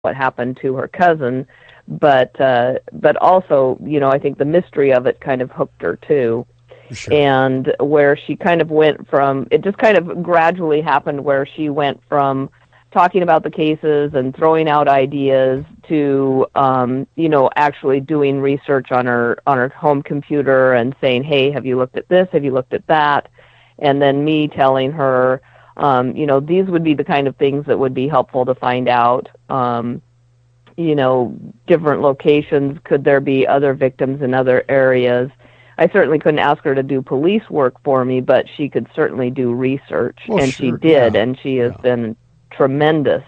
what happened to her cousin, but also, I think the mystery of it kind of hooked her too. Sure. And where she kind of went from, it just kind of gradually happened where she went from talking about the cases and throwing out ideas to, actually doing research on her home computer and saying, hey, have you looked at this? Have you looked at that? And then me telling her, these would be the kind of things that would be helpful to find out. Different locations. Could there be other victims in other areas? I certainly couldn't ask her to do police work for me, but she could certainly do research, and sure, she did, and she has been a tremendous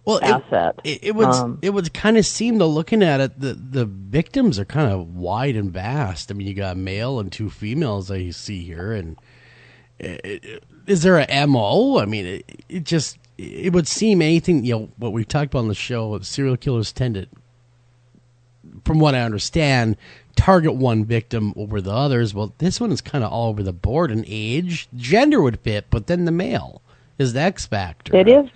asset. It would kind of seem, though, looking at it, the victims are kind of wide and vast. I mean, you got a male and two females that you see here, and is there a MO? I mean, it would seem anything, what we talked about on the show, serial killers tend to, from what I understand, target one victim over the others. Well, this one is kind of all over the board, and age, gender would fit, but then the male is the X factor. It is.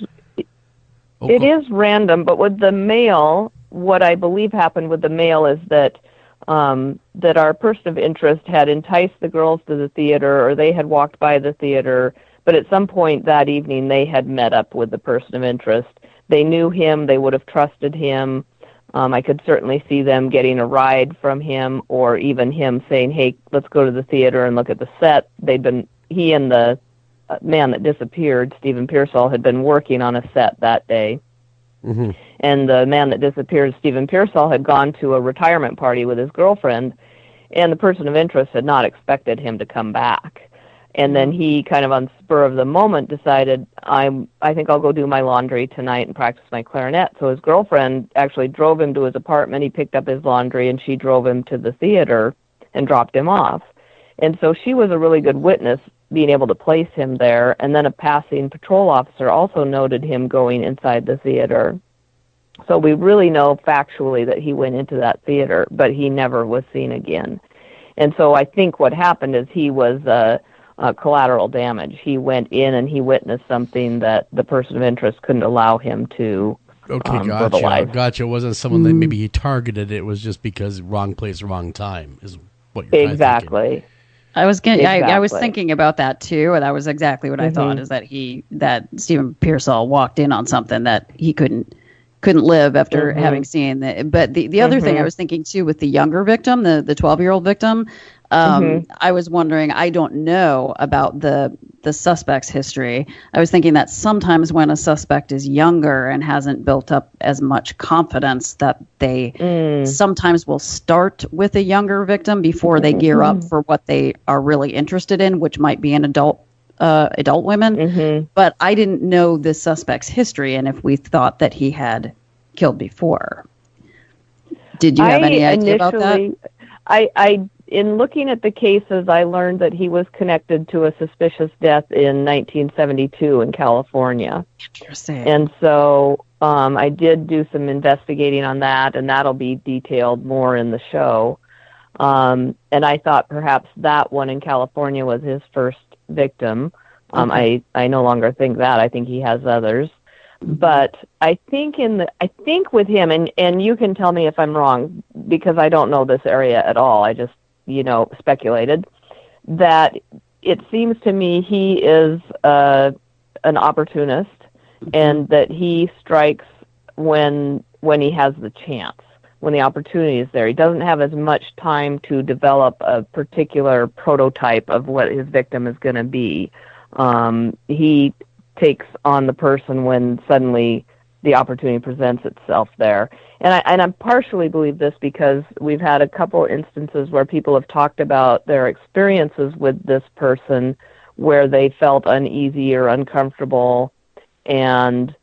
It is random, but with the male, what I believe happened with the male is that that our person of interest had enticed the girls to the theater, or they had walked by the theater, but at some point that evening they had met up with the person of interest. They knew him, they would have trusted him. I could certainly see them getting a ride from him, or even him saying, hey, let's go to the theater and look at the set. He and the man that disappeared, Stephen Pearsall, had been working on a set that day. Mm-hmm. And the man that disappeared, Stephen Pearsall, had gone to a retirement party with his girlfriend, and the person of interest had not expected him to come back. And then he kind of on spur of the moment decided, I think I'll go do my laundry tonight and practice my clarinet. So his girlfriend actually drove him to his apartment. He picked up his laundry, and she drove him to the theater and dropped him off. And so she was a really good witness, being able to place him there. And then a passing patrol officer also noted him going inside the theater. So we really know factually that he went into that theater, but he never was seen again. And so I think what happened is he was collateral damage. He went in and he witnessed something that the person of interest couldn't allow him to verbalize. Gotcha. It wasn't someone that maybe he targeted. It was just because wrong place, wrong time is what you're exactly. Thinking. I was thinking about that too, and that was exactly what I thought, is that Stephen Pearsall walked in on something that he couldn't live after having seen that. But the other thing I was thinking too, with the younger victim, the 12-year-old victim, I was wondering, I don't know about the suspect's history. I was thinking that sometimes when a suspect is younger and hasn't built up as much confidence, that they sometimes will start with a younger victim before they gear up for what they are really interested in, which might be an adult women. But I didn't know the suspect's history, and if we thought that he had killed before. Did you have any idea about that? In looking at the cases, I learned that he was connected to a suspicious death in 1972 in California. Interesting. And so I did do some investigating on that, and that'll be detailed more in the show. And I thought perhaps that one in California was his first victim. I no longer think that. I think he has others. But I think with him, and you can tell me if I'm wrong, because I don't know this area at all. I just speculated, that it seems to me he is an opportunist, and that he strikes when he has the chance, when the opportunity is there. He doesn't have as much time to develop a particular prototype of what his victim is going to be. He takes on the person when suddenly the opportunity presents itself there. And I partially believe this because we've had a couple instances where people have talked about their experiences with this person where they felt uneasy or uncomfortable, and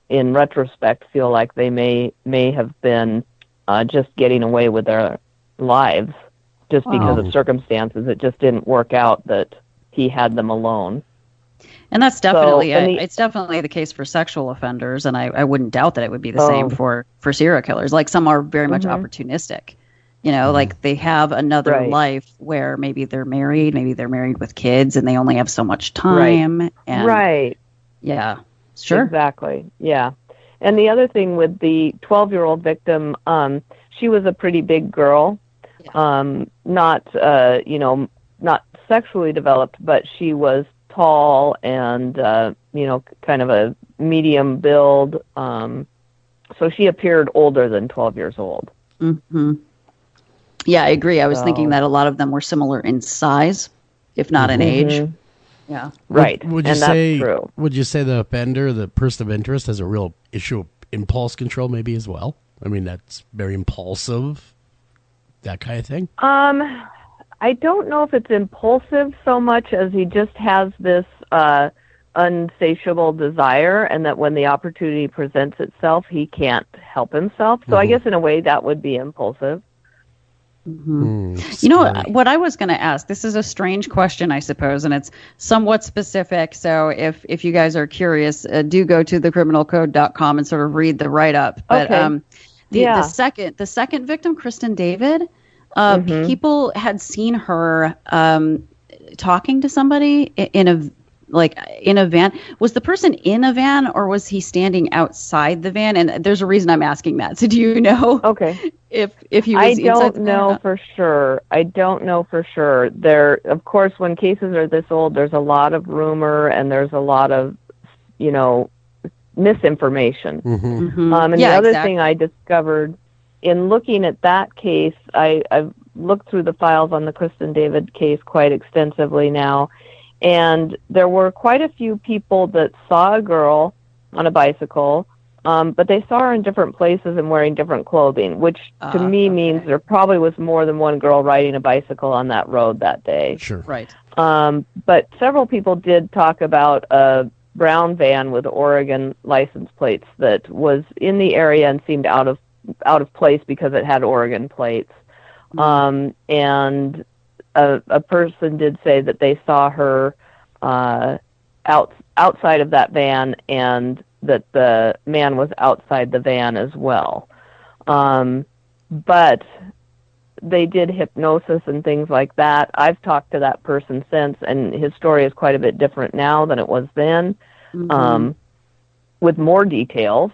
in retrospect feel like they may have been just getting away with their lives just because of circumstances. It just didn't work out that he had them alone. And that's definitely it's definitely the case for sexual offenders, and I wouldn't doubt that it would be the same for serial killers. Like, some are very much opportunistic. Like they have another life where maybe they're married with kids, and they only have so much time. Right. Yeah. Sure. Exactly. Yeah. And the other thing with the 12-year-old victim, she was a pretty big girl, not not sexually developed, but she was tall and kind of a medium build. So she appeared older than 12 years old. Mm-hmm. Yeah, I agree. I was thinking that a lot of them were similar in size, if not in age. Yeah. Right. Would you say, that's true. Would you say the offender, the person of interest, has a real issue of impulse control maybe as well? I mean, that's very impulsive, that kind of thing? I don't know if it's impulsive so much as he just has this unsatiable desire, and that when the opportunity presents itself, he can't help himself. So I guess in a way that would be impulsive. You know what I was going to ask? This is a strange question, I suppose, and it's somewhat specific. So if you guys are curious, do go to thecriminalcode.com and sort of read the write-up. But the second victim, Kristen David, people had seen her talking to somebody in a van. Was the person in a van, or was he standing outside the van? And there's a reason I'm asking that. So do you know? Okay. If he was inside the van? I don't know for sure. I don't know for sure. There, of course, when cases are this old, there's a lot of rumor and there's a lot of, misinformation. And the other thing I discovered in looking at that case, I've looked through the files on the Kristen David case quite extensively now. And there were quite a few people that saw a girl on a bicycle, but they saw her in different places and wearing different clothing, which to me means there probably was more than one girl riding a bicycle on that road that day. Sure. Right. But several people did talk about a brown van with Oregon license plates that was in the area and seemed out of place because it had Oregon plates. And a person did say that they saw her outside of that van, and that the man was outside the van as well. But they did hypnosis and things like that. I've talked to that person since, and his story is quite a bit different now than it was then, with more details.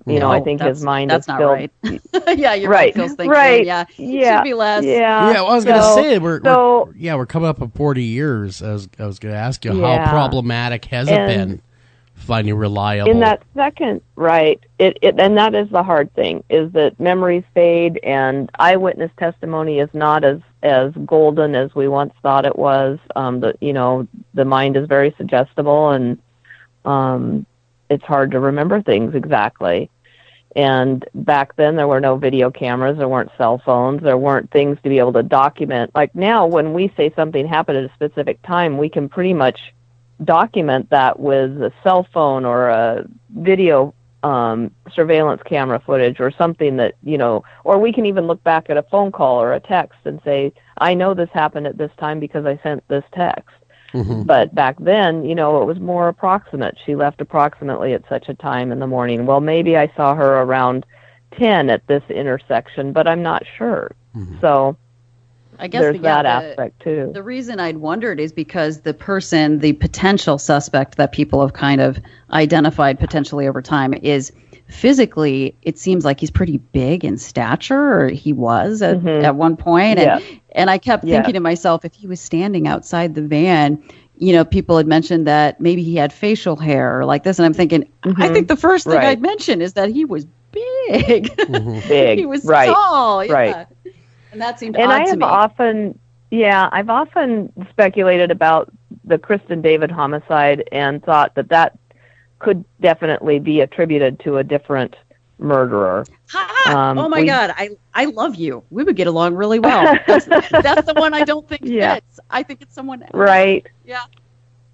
I think his mind is still... That's not right. Yeah, you're right. Feels thinking, right. Yeah. Yeah. Should be less. Yeah. Well, I was going to say, we're coming up on 40 years. I was going to ask you, how problematic has it been finding reliable... In that second, right, and that is the hard thing, is that memories fade, and eyewitness testimony is not as golden as we once thought it was. The mind is very suggestible, and it's hard to remember things exactly. And back then there were no video cameras, there weren't cell phones, there weren't things to be able to document. Like now, when we say something happened at a specific time, we can pretty much document that with a cell phone or a video surveillance camera footage or something that, or we can even look back at a phone call or a text and say, I know this happened at this time because I sent this text. But back then, it was more approximate. She left approximately at such a time in the morning. Well, maybe I saw her around 10 at this intersection, but I'm not sure. So I guess there's that aspect too. The reason I'd wondered is because the potential suspect that people have kind of identified potentially over time is physically, it seems like he's pretty big in stature, or he was at one point. And I kept thinking to myself, if he was standing outside the van, people had mentioned that maybe he had facial hair or like this. And I'm thinking, I think the first thing I'd mention is that he was big. Big. He was tall. Yeah. Right. And that seemed odd to me. I've often speculated about the Kristen David homicide and thought that could definitely be attributed to a different murderer. Oh my God, I love you. We would get along really well. That's the one I don't think fits. I think it's someone else. Right. Yeah.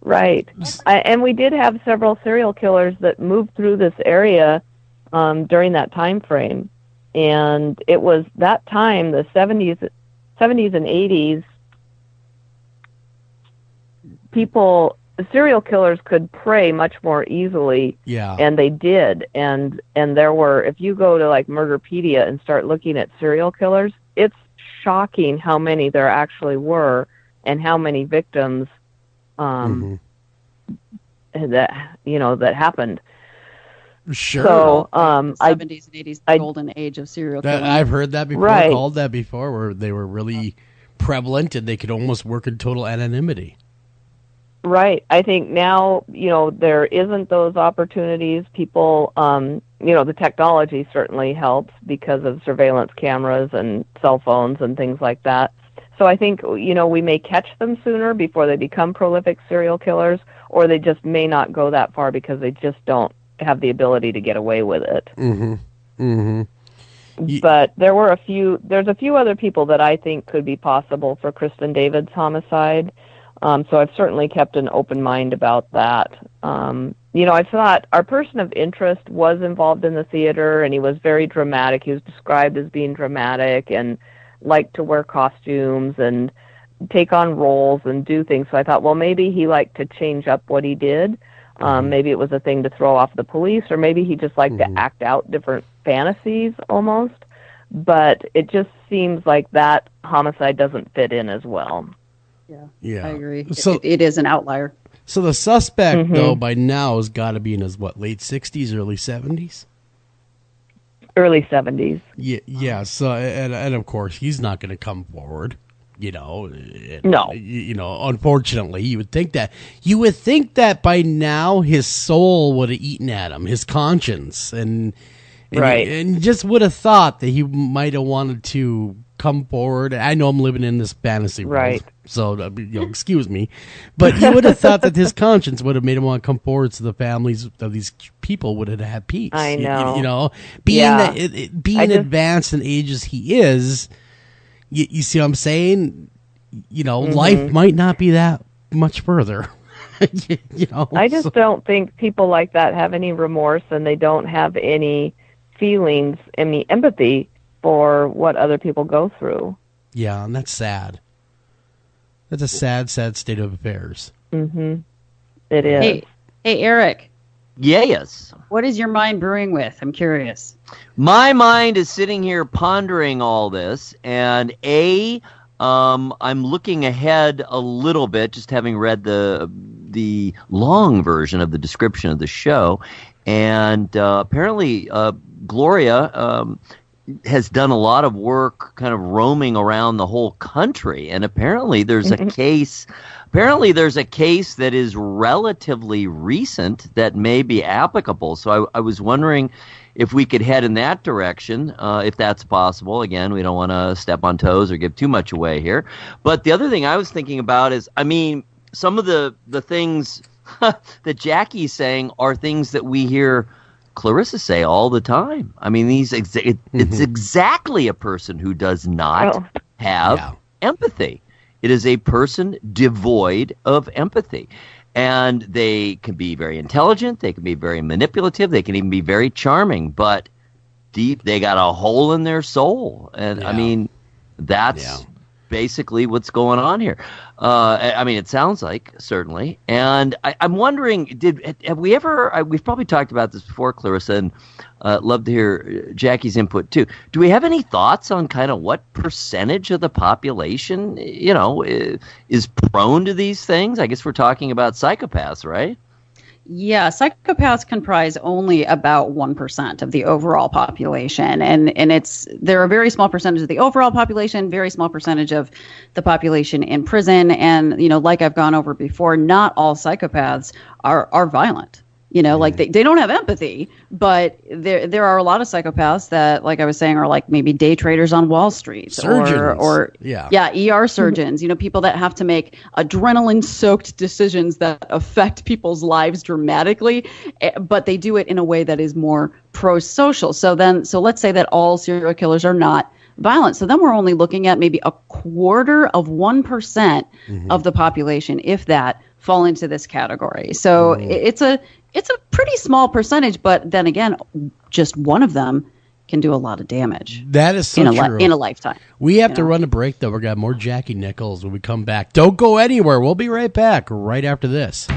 Right. And we did have several serial killers that moved through this area during that time frame. And it was that time, the 70s and 80s, serial killers could prey much more easily. Yeah. And they did. And there were, if you go to like Murderpedia and start looking at serial killers, it's shocking how many there actually were and how many victims that happened. Sure. So, the 70s and 80s, the golden age of serial killing. I've heard that before, Right. called that before, where they were really prevalent and they could almost work in total anonymity. Right. I think now, there isn't those opportunities. People, the technology certainly helps because of surveillance cameras and cell phones and things like that. So I think, we may catch them sooner before they become prolific serial killers, or they just may not go that far because they just don't have the ability to get away with it. Mm-hmm. Mm-hmm. But there's a few other people that I think could be possible for Kristen David's homicide. So I've certainly kept an open mind about that. I thought our person of interest was involved in the theater, and he was very dramatic. He was described as being dramatic and liked to wear costumes and take on roles and do things. So I thought, well, maybe he liked to change up what he did. Maybe it was a thing to throw off the police, or maybe he just liked to act out different fantasies almost. But it just seems like that homicide doesn't fit in as well. Yeah, I agree. So it is an outlier. So the suspect, though, by now has got to be in his, late 60s, early 70s? Early 70s. Yeah. So, and of course, he's not going to come forward. No. Unfortunately, you would think that by now his soul would have eaten at him, his conscience, and right, and just would have thought that he might have wanted to come forward. I know I'm living in this fantasy world, right? So excuse me, but he would have thought that his conscience would have made him want to come forward, so the families of these people would have had peace. I know, being advanced in age as he is. You see what I'm saying? Life might not be that much further. I just don't think people like that have any remorse, and they don't have any feelings, any empathy for what other people go through. Yeah, and that's sad. That's a sad, sad state of affairs. Mm-hmm. It is. Hey, Eric. Yes. What is your mind brewing with? I'm curious. My mind is sitting here pondering all this, and I'm looking ahead a little bit, just having read the long version of the description of the show, and apparently Gloria has done a lot of work kind of roaming around the whole country, and apparently there's a case that is relatively recent that may be applicable. So I was wondering if we could head in that direction, if that's possible. Again, we don't want to step on toes or give too much away here. But the other thing I was thinking about is, some of the things that Jackie's saying are things that we hear Clarissa say all the time. It's exactly a person who does not have empathy. It is a person devoid of empathy. And they can be very intelligent, they can be very manipulative, they can even be very charming, but deep, they got a hole in their soul. And that's basically what's going on here. It sounds like, certainly. And I'm wondering, we've probably talked about this before, Clarissa, and love to hear Jackie's input too. Do we have any thoughts on kind of what percentage of the population, is prone to these things? I guess we're talking about psychopaths, right? Yeah, psychopaths comprise only about 1% of the overall population, and they're a very small percentage of the overall population, very small percentage of the population in prison, and like I've gone over before, not all psychopaths are violent. Like they don't have empathy, but there are a lot of psychopaths that, like I was saying, are like maybe day traders on Wall Street, surgeons. or ER surgeons. People that have to make adrenaline-soaked decisions that affect people's lives dramatically, but they do it in a way that is more pro-social. So let's say that all serial killers are not violent. So then we're only looking at maybe 1/4% of the population, if that, fall into this category. So it's a pretty small percentage, but then again, just one of them can do a lot of damage. That is so true. In a lifetime. We have to run a break, though. We've got more Jackie Nichols when we come back. Don't go anywhere. We'll be right back right after this.